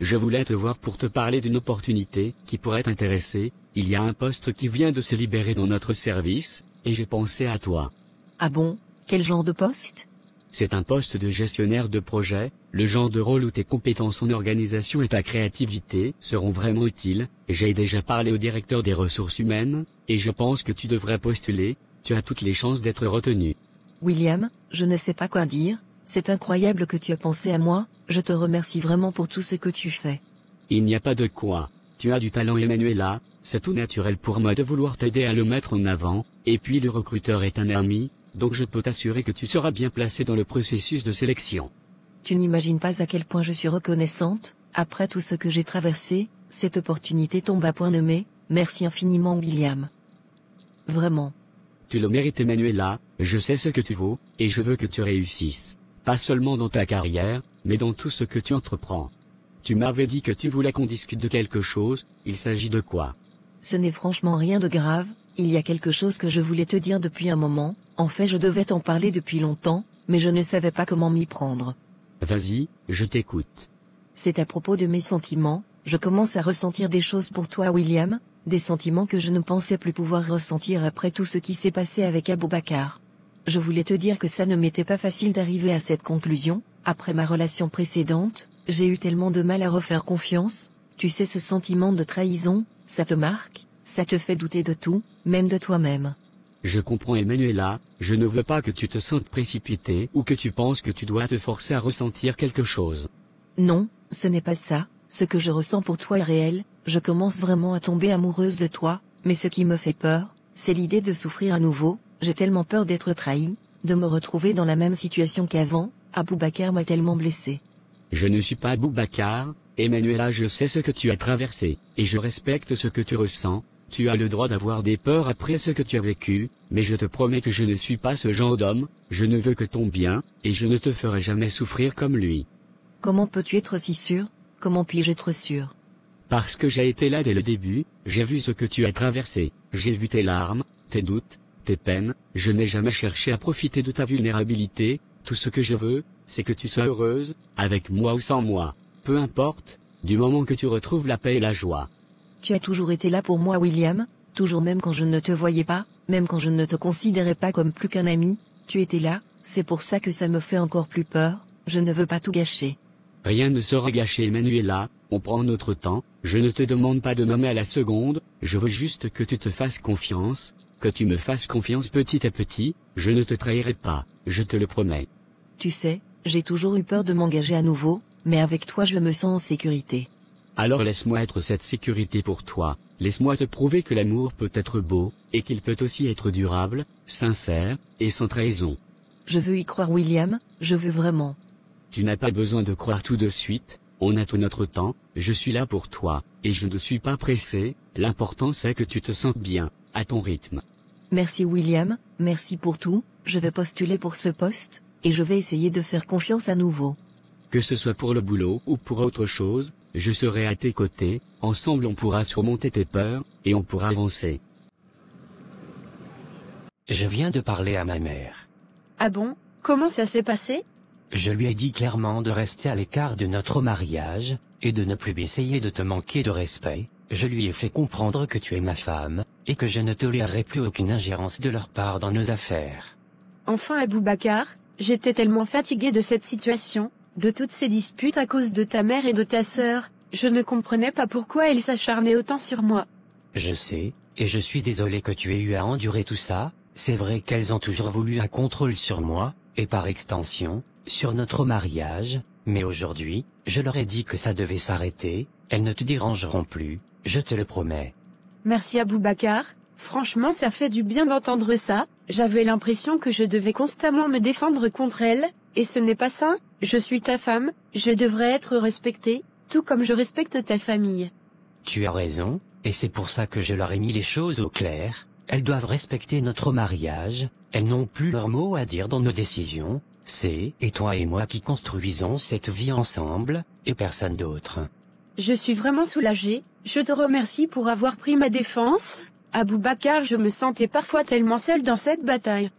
je voulais te voir pour te parler d'une opportunité qui pourrait t'intéresser. Il y a un poste qui vient de se libérer dans notre service, et j'ai pensé à toi. Ah bon? Quel genre de poste? C'est un poste de gestionnaire de projet, le genre de rôle où tes compétences en organisation et ta créativité seront vraiment utiles. J'ai déjà parlé au directeur des ressources humaines, et je pense que tu devrais postuler, tu as toutes les chances d'être retenu. William, je ne sais pas quoi dire, c'est incroyable que tu aies pensé à moi, je te remercie vraiment pour tout ce que tu fais. Il n'y a pas de quoi, tu as du talent Emanuela, c'est tout naturel pour moi de vouloir t'aider à le mettre en avant, et puis le recruteur est un ami, donc je peux t'assurer que tu seras bien placé dans le processus de sélection. Tu n'imagines pas à quel point je suis reconnaissante, après tout ce que j'ai traversé, cette opportunité tombe à point nommé, merci infiniment William. Vraiment. Tu le mérites Emanuela, je sais ce que tu vaux, et je veux que tu réussisses. Pas seulement dans ta carrière, mais dans tout ce que tu entreprends. Tu m'avais dit que tu voulais qu'on discute de quelque chose, il s'agit de quoi? Ce n'est franchement rien de grave, il y a quelque chose que je voulais te dire depuis un moment, en fait je devais t'en parler depuis longtemps, mais je ne savais pas comment m'y prendre. Vas-y, je t'écoute. C'est à propos de mes sentiments, je commence à ressentir des choses pour toi William, des sentiments que je ne pensais plus pouvoir ressentir après tout ce qui s'est passé avec Aboubacar. Je voulais te dire que ça ne m'était pas facile d'arriver à cette conclusion, après ma relation précédente, j'ai eu tellement de mal à refaire confiance, tu sais ce sentiment de trahison, ça te marque, ça te fait douter de tout, même de toi-même. Je comprends Emanuela, je ne veux pas que tu te sentes précipité ou que tu penses que tu dois te forcer à ressentir quelque chose. Non, ce n'est pas ça, ce que je ressens pour toi est réel, je commence vraiment à tomber amoureuse de toi, mais ce qui me fait peur, c'est l'idée de souffrir à nouveau, j'ai tellement peur d'être trahie, de me retrouver dans la même situation qu'avant, Aboubacar m'a tellement blessée. Je ne suis pas Aboubacar, Emanuela je sais ce que tu as traversé, et je respecte ce que tu ressens, tu as le droit d'avoir des peurs après ce que tu as vécu, mais je te promets que je ne suis pas ce genre d'homme, je ne veux que ton bien, et je ne te ferai jamais souffrir comme lui. Comment peux-tu être si sûr? Comment puis-je être sûr? Parce que j'ai été là dès le début, j'ai vu ce que tu as traversé, j'ai vu tes larmes, tes doutes, tes peines, je n'ai jamais cherché à profiter de ta vulnérabilité, tout ce que je veux, c'est que tu sois heureuse, avec moi ou sans moi, peu importe, du moment que tu retrouves la paix et la joie. Tu as toujours été là pour moi William, toujours même quand je ne te voyais pas, même quand je ne te considérais pas comme plus qu'un ami, tu étais là, c'est pour ça que ça me fait encore plus peur, je ne veux pas tout gâcher. Rien ne sera gâché Emanuela, on prend notre temps, je ne te demande pas de m'aimer à la seconde, je veux juste que tu te fasses confiance, que tu me fasses confiance petit à petit, je ne te trahirai pas, je te le promets. Tu sais, j'ai toujours eu peur de m'engager à nouveau, mais avec toi je me sens en sécurité. Alors laisse-moi être cette sécurité pour toi, laisse-moi te prouver que l'amour peut être beau, et qu'il peut aussi être durable, sincère, et sans trahison. Je veux y croire William, je veux vraiment. Tu n'as pas besoin de croire tout de suite, on a tout notre temps, je suis là pour toi, et je ne suis pas pressé, l'important c'est que tu te sentes bien, à ton rythme. Merci William, merci pour tout, je vais postuler pour ce poste, et je vais essayer de faire confiance à nouveau. Que ce soit pour le boulot ou pour autre chose, je serai à tes côtés, ensemble on pourra surmonter tes peurs, et on pourra avancer. Je viens de parler à ma mère. Ah bon? Comment ça s'est passé? Je lui ai dit clairement de rester à l'écart de notre mariage, et de ne plus essayer de te manquer de respect. Je lui ai fait comprendre que tu es ma femme, et que je ne tolérerai plus aucune ingérence de leur part dans nos affaires. Enfin Aboubacar, j'étais tellement fatiguée de cette situation, de toutes ces disputes à cause de ta mère et de ta sœur, je ne comprenais pas pourquoi elles s'acharnaient autant sur moi. Je sais, et je suis désolé que tu aies eu à endurer tout ça, c'est vrai qu'elles ont toujours voulu un contrôle sur moi, et par extension, sur notre mariage, mais aujourd'hui, je leur ai dit que ça devait s'arrêter, elles ne te dérangeront plus, je te le promets. Merci Aboubacar, franchement ça fait du bien d'entendre ça, j'avais l'impression que je devais constamment me défendre contre elles, et ce n'est pas ça, je suis ta femme, je devrais être respectée, tout comme je respecte ta famille. Tu as raison, et c'est pour ça que je leur ai mis les choses au clair, elles doivent respecter notre mariage, elles n'ont plus leur mot à dire dans nos décisions, c'est et toi et moi qui construisons cette vie ensemble, et personne d'autre. Je suis vraiment soulagée, je te remercie pour avoir pris ma défense. Aboubacar, je me sentais parfois tellement seule dans cette bataille.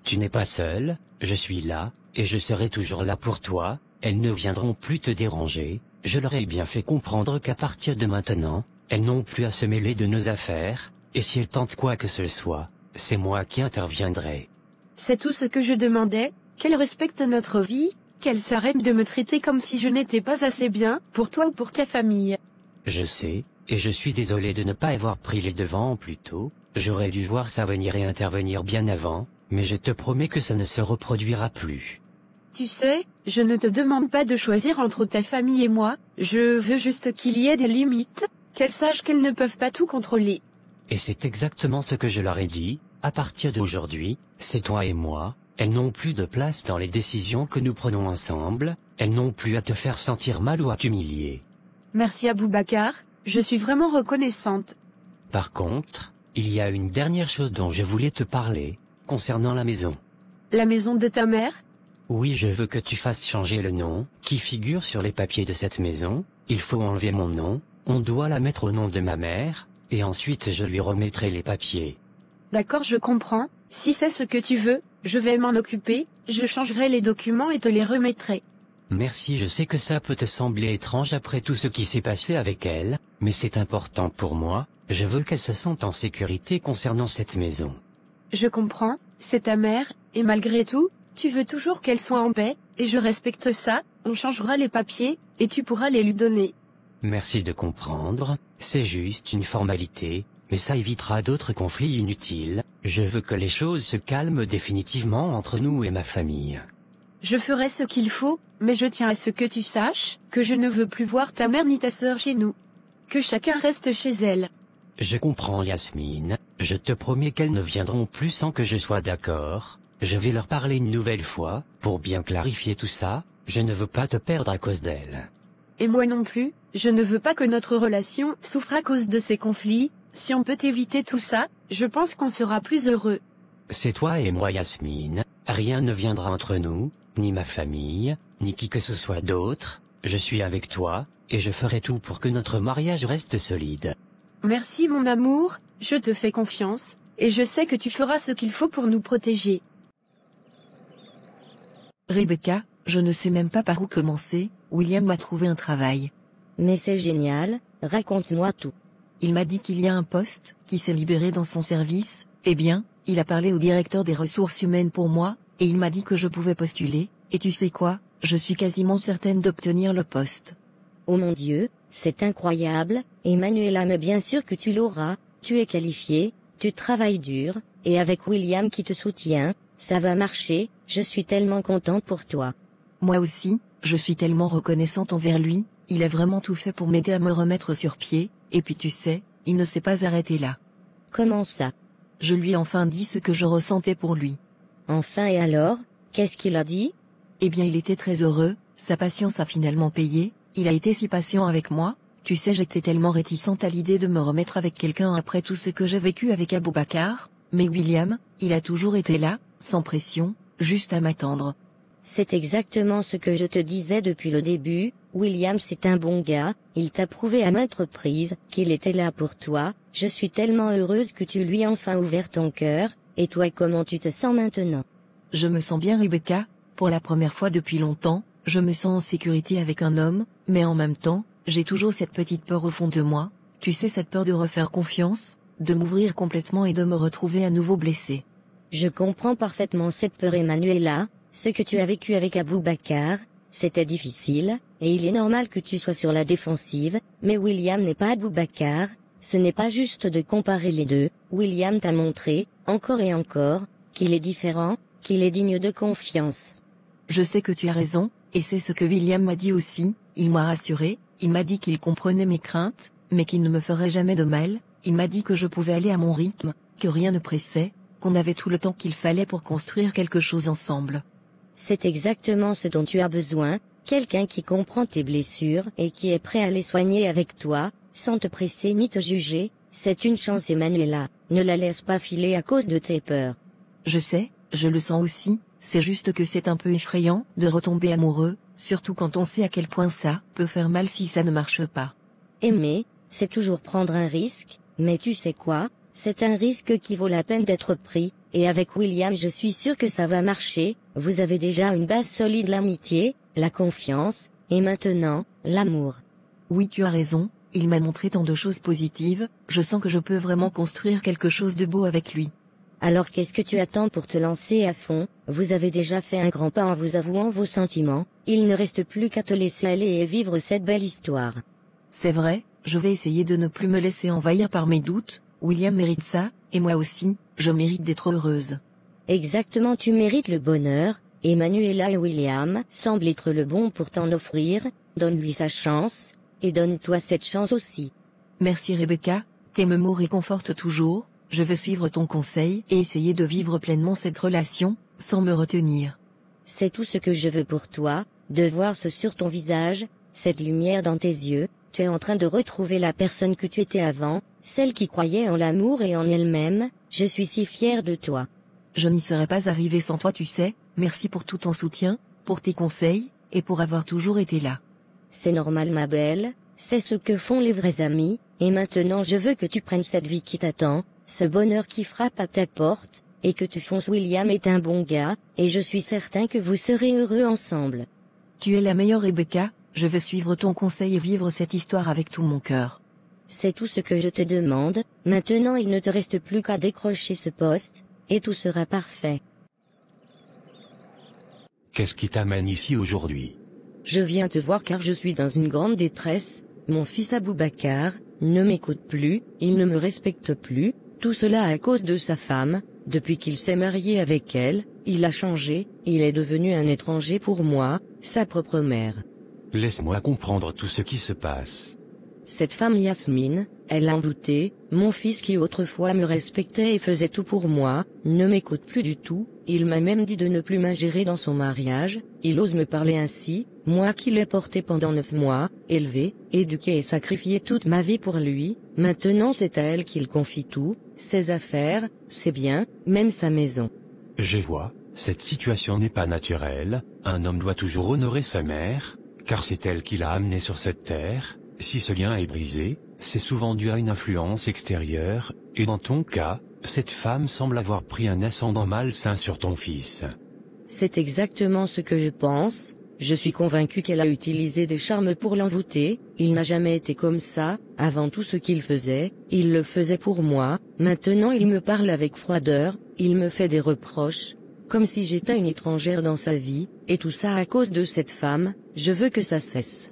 Tu n'es pas seul, je suis là, et je serai toujours là pour toi, elles ne viendront plus te déranger, je leur ai bien fait comprendre qu'à partir de maintenant, elles n'ont plus à se mêler de nos affaires, et si elles tentent quoi que ce soit, c'est moi qui interviendrai. C'est tout ce que je demandais, qu'elles respectent notre vie, qu'elles s'arrêtent de me traiter comme si je n'étais pas assez bien, pour toi ou pour ta famille. Je sais, et je suis désolé de ne pas avoir pris les devants plus tôt, j'aurais dû voir ça venir et intervenir bien avant, mais je te promets que ça ne se reproduira plus. Tu sais, je ne te demande pas de choisir entre ta famille et moi, je veux juste qu'il y ait des limites, qu'elles sachent qu'elles ne peuvent pas tout contrôler. Et c'est exactement ce que je leur ai dit, à partir d'aujourd'hui, c'est toi et moi, elles n'ont plus de place dans les décisions que nous prenons ensemble, elles n'ont plus à te faire sentir mal ou à t'humilier. Merci Aboubacar, je suis vraiment reconnaissante. Par contre, il y a une dernière chose dont je voulais te parler, concernant la maison. La maison de ta mère? Oui, je veux que tu fasses changer le nom, qui figure sur les papiers de cette maison, il faut enlever mon nom, on doit la mettre au nom de ma mère, et ensuite je lui remettrai les papiers. D'accord, je comprends, si c'est ce que tu veux, je vais m'en occuper, je changerai les documents et te les remettrai. Merci, je sais que ça peut te sembler étrange après tout ce qui s'est passé avec elle, mais c'est important pour moi, je veux qu'elle se sente en sécurité concernant cette maison. Je comprends, c'est ta mère, et malgré tout, tu veux toujours qu'elle soit en paix, et je respecte ça, on changera les papiers, et tu pourras les lui donner. Merci de comprendre, c'est juste une formalité, mais ça évitera d'autres conflits inutiles, je veux que les choses se calment définitivement entre nous et ma famille. Je ferai ce qu'il faut, mais je tiens à ce que tu saches, que je ne veux plus voir ta mère ni ta sœur chez nous. Que chacun reste chez elle. Je comprends Yasmine, je te promets qu'elles ne viendront plus sans que je sois d'accord, je vais leur parler une nouvelle fois, pour bien clarifier tout ça, je ne veux pas te perdre à cause d'elles. Et moi non plus, je ne veux pas que notre relation souffre à cause de ces conflits, si on peut éviter tout ça, je pense qu'on sera plus heureux. C'est toi et moi Yasmine, rien ne viendra entre nous, ni ma famille, ni qui que ce soit d'autre, je suis avec toi, et je ferai tout pour que notre mariage reste solide. Merci mon amour, je te fais confiance, et je sais que tu feras ce qu'il faut pour nous protéger. Rebecca, je ne sais même pas par où commencer, William m'a trouvé un travail. Mais c'est génial, raconte-moi tout. Il m'a dit qu'il y a un poste qui s'est libéré dans son service, eh bien, il a parlé au directeur des ressources humaines pour moi, et il m'a dit que je pouvais postuler, et tu sais quoi, je suis quasiment certaine d'obtenir le poste. Oh mon Dieu, c'est incroyable, et Manuela me bien sûr que tu l'auras, tu es qualifié, tu travailles dur, et avec William qui te soutient, ça va marcher, je suis tellement contente pour toi. Moi aussi, je suis tellement reconnaissante envers lui, il a vraiment tout fait pour m'aider à me remettre sur pied, et puis tu sais, il ne s'est pas arrêté là. Comment ça? Je lui ai enfin dit ce que je ressentais pour lui. Enfin et alors, qu'est-ce qu'il a dit? Eh bien il était très heureux, sa patience a finalement payé, il a été si patient avec moi, tu sais j'étais tellement réticente à l'idée de me remettre avec quelqu'un après tout ce que j'ai vécu avec Aboubacar, mais William, il a toujours été là, sans pression, juste à m'attendre. C'est exactement ce que je te disais depuis le début, William c'est un bon gars, il t'a prouvé à maintes reprises qu'il était là pour toi, je suis tellement heureuse que tu lui aies enfin ouvert ton cœur, et toi comment tu te sens maintenant? Je me sens bien Rebecca, pour la première fois depuis longtemps, je me sens en sécurité avec un homme, mais en même temps, j'ai toujours cette petite peur au fond de moi, tu sais cette peur de refaire confiance, de m'ouvrir complètement et de me retrouver à nouveau blessée. Je comprends parfaitement cette peur Emmanuela, ce que tu as vécu avec Aboubacar, c'était difficile, et il est normal que tu sois sur la défensive, mais William n'est pas Aboubacar, ce n'est pas juste de comparer les deux, William t'a montré, encore et encore, qu'il est différent, qu'il est digne de confiance. Je sais que tu as raison, et c'est ce que William m'a dit aussi, il m'a rassuré, il m'a dit qu'il comprenait mes craintes, mais qu'il ne me ferait jamais de mal, il m'a dit que je pouvais aller à mon rythme, que rien ne pressait, qu'on avait tout le temps qu'il fallait pour construire quelque chose ensemble. C'est exactement ce dont tu as besoin, quelqu'un qui comprend tes blessures et qui est prêt à les soigner avec toi, sans te presser ni te juger, c'est une chance Emmanuela, ne la laisse pas filer à cause de tes peurs. Je sais, je le sens aussi, c'est juste que c'est un peu effrayant de retomber amoureux, surtout quand on sait à quel point ça peut faire mal si ça ne marche pas. Aimer, c'est toujours prendre un risque, mais tu sais quoi, c'est un risque qui vaut la peine d'être pris, et avec William je suis sûre que ça va marcher, vous avez déjà une base solide l'amitié, la confiance, et maintenant, l'amour. Oui, tu as raison, il m'a montré tant de choses positives, je sens que je peux vraiment construire quelque chose de beau avec lui. Alors qu'est-ce que tu attends pour te lancer à fond? Vous avez déjà fait un grand pas en vous avouant vos sentiments, il ne reste plus qu'à te laisser aller et vivre cette belle histoire. C'est vrai, je vais essayer de ne plus me laisser envahir par mes doutes, William mérite ça, et moi aussi, je mérite d'être heureuse. Exactement, tu mérites le bonheur, et Manuela et William semblent être le bon pour t'en offrir, donne-lui sa chance, et donne-toi cette chance aussi. Merci Rebecca, tes mots réconfortent toujours, je vais suivre ton conseil et essayer de vivre pleinement cette relation, sans me retenir. C'est tout ce que je veux pour toi, de voir ce sur ton visage, cette lumière dans tes yeux, tu es en train de retrouver la personne que tu étais avant, celle qui croyait en l'amour et en elle-même, je suis si fière de toi. Je n'y serais pas arrivée sans toi, tu sais, merci pour tout ton soutien, pour tes conseils, et pour avoir toujours été là. C'est normal ma belle, c'est ce que font les vrais amis, et maintenant je veux que tu prennes cette vie qui t'attend, ce bonheur qui frappe à ta porte, et que tu fonces. William est un bon gars, et je suis certain que vous serez heureux ensemble. Tu es la meilleure Rebecca, je vais suivre ton conseil et vivre cette histoire avec tout mon cœur. C'est tout ce que je te demande, maintenant il ne te reste plus qu'à décrocher ce poste, et tout sera parfait. Qu'est-ce qui t'amène ici aujourd'hui? Je viens te voir car je suis dans une grande détresse, mon fils Aboubacar ne m'écoute plus, il ne me respecte plus, tout cela à cause de sa femme, depuis qu'il s'est marié avec elle, il a changé, il est devenu un étranger pour moi, sa propre mère. Laisse-moi comprendre tout ce qui se passe. Cette femme Yasmine, elle l'a envoûté, mon fils qui autrefois me respectait et faisait tout pour moi, ne m'écoute plus du tout, il m'a même dit de ne plus m'ingérer dans son mariage, il ose me parler ainsi, moi qui l'ai porté pendant 9 mois, élevé, éduqué et sacrifié toute ma vie pour lui, maintenant c'est à elle qu'il confie tout, ses affaires, ses biens, même sa maison. Je vois, cette situation n'est pas naturelle, un homme doit toujours honorer sa mère, car c'est elle qui l'a amené sur cette terre. Si ce lien est brisé, c'est souvent dû à une influence extérieure, et dans ton cas, cette femme semble avoir pris un ascendant malsain sur ton fils. C'est exactement ce que je pense, je suis convaincu qu'elle a utilisé des charmes pour l'envoûter, il n'a jamais été comme ça, avant tout ce qu'il faisait, il le faisait pour moi, maintenant il me parle avec froideur, il me fait des reproches, comme si j'étais une étrangère dans sa vie, et tout ça à cause de cette femme, je veux que ça cesse.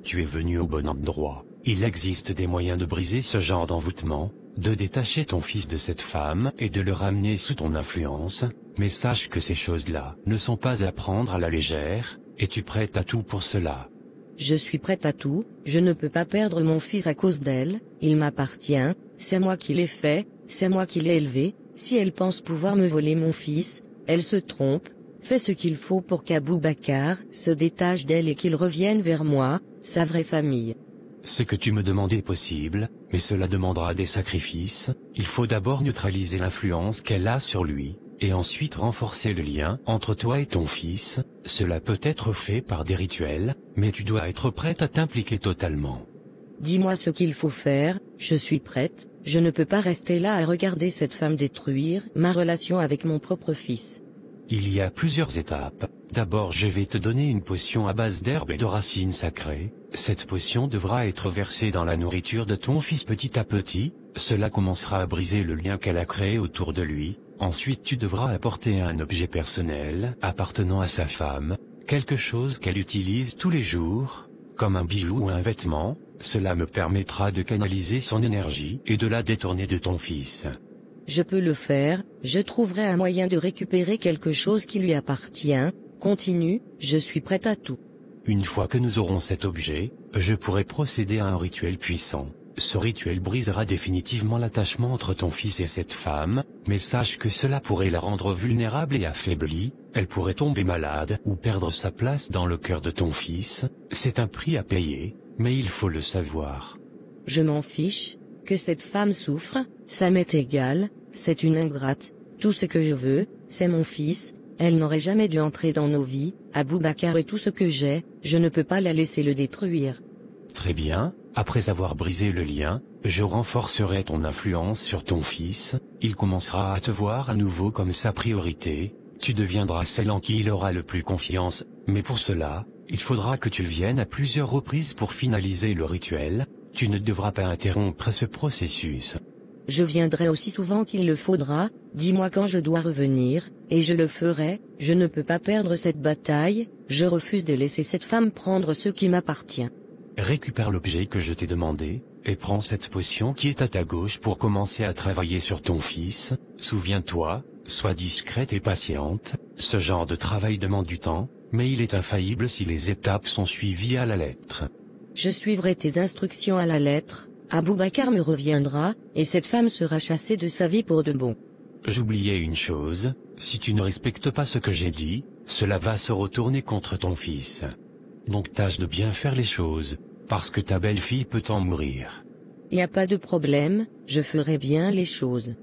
Tu es venu au bon endroit. Il existe des moyens de briser ce genre d'envoûtement, de détacher ton fils de cette femme et de le ramener sous ton influence, mais sache que ces choses-là ne sont pas à prendre à la légère, es-tu prête à tout pour cela? Je suis prête à tout, je ne peux pas perdre mon fils à cause d'elle, il m'appartient, c'est moi qui l'ai fait, c'est moi qui l'ai élevé, si elle pense pouvoir me voler mon fils, elle se trompe, fais ce qu'il faut pour qu'Aboubacar se détache d'elle et qu'il revienne vers moi, sa vraie famille. Ce que tu me demandes est possible, mais cela demandera des sacrifices, il faut d'abord neutraliser l'influence qu'elle a sur lui, et ensuite renforcer le lien entre toi et ton fils, cela peut être fait par des rituels, mais tu dois être prête à t'impliquer totalement. Dis-moi ce qu'il faut faire, je suis prête, je ne peux pas rester là à regarder cette femme détruire ma relation avec mon propre fils. Il y a plusieurs étapes. D'abord, je vais te donner une potion à base d'herbes et de racines sacrées. Cette potion devra être versée dans la nourriture de ton fils petit à petit. Cela commencera à briser le lien qu'elle a créé autour de lui. Ensuite, tu devras apporter un objet personnel appartenant à sa femme, quelque chose qu'elle utilise tous les jours, comme un bijou ou un vêtement. Cela me permettra de canaliser son énergie et de la détourner de ton fils. Je peux le faire, je trouverai un moyen de récupérer quelque chose qui lui appartient. Continue, je suis prête à tout. Une fois que nous aurons cet objet, je pourrai procéder à un rituel puissant. Ce rituel brisera définitivement l'attachement entre ton fils et cette femme, mais sache que cela pourrait la rendre vulnérable et affaiblie, elle pourrait tomber malade ou perdre sa place dans le cœur de ton fils. C'est un prix à payer, mais il faut le savoir. Je m'en fiche, que cette femme souffre, ça m'est égal, c'est une ingrate, tout ce que je veux, c'est mon fils, elle n'aurait jamais dû entrer dans nos vies, Aboubacar est tout ce que j'ai, je ne peux pas la laisser le détruire. Très bien, après avoir brisé le lien, je renforcerai ton influence sur ton fils, il commencera à te voir à nouveau comme sa priorité, tu deviendras celle en qui il aura le plus confiance, mais pour cela, Il faudra que tu viennes à plusieurs reprises pour finaliser le rituel, tu ne devras pas interrompre ce processus. Je viendrai aussi souvent qu'il le faudra, dis-moi quand je dois revenir, et je le ferai, je ne peux pas perdre cette bataille, je refuse de laisser cette femme prendre ce qui m'appartient. Récupère l'objet que je t'ai demandé, et prends cette potion qui est à ta gauche pour commencer à travailler sur ton fils. Souviens-toi, sois discrète et patiente, ce genre de travail demande du temps, mais il est infaillible si les étapes sont suivies à la lettre. Je suivrai tes instructions à la lettre, Aboubacar me reviendra, et cette femme sera chassée de sa vie pour de bon. J'oubliais une chose, si tu ne respectes pas ce que j'ai dit, cela va se retourner contre ton fils. Donc tâche de bien faire les choses, parce que ta belle-fille peut en mourir. Y a pas de problème, je ferai bien les choses.